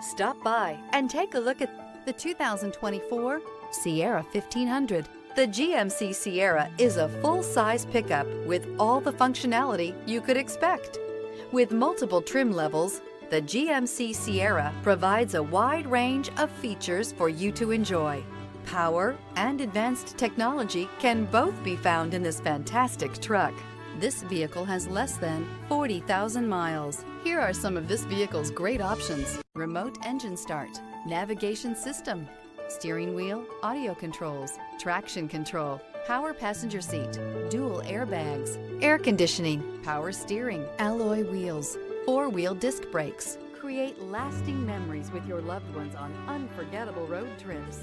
Stop by and take a look at the 2024 Sierra 1500. The GMC Sierra is a full-size pickup with all the functionality you could expect. With multiple trim levels, the GMC Sierra provides a wide range of features for you to enjoy. Power and advanced technology can both be found in this fantastic truck. This vehicle has less than 40,000 miles. Here are some of this vehicle's great options: remote engine start, navigation system, steering wheel audio controls, traction control, power passenger seat, dual airbags, air conditioning, power steering, alloy wheels, four-wheel disc brakes. Create lasting memories with your loved ones on unforgettable road trips.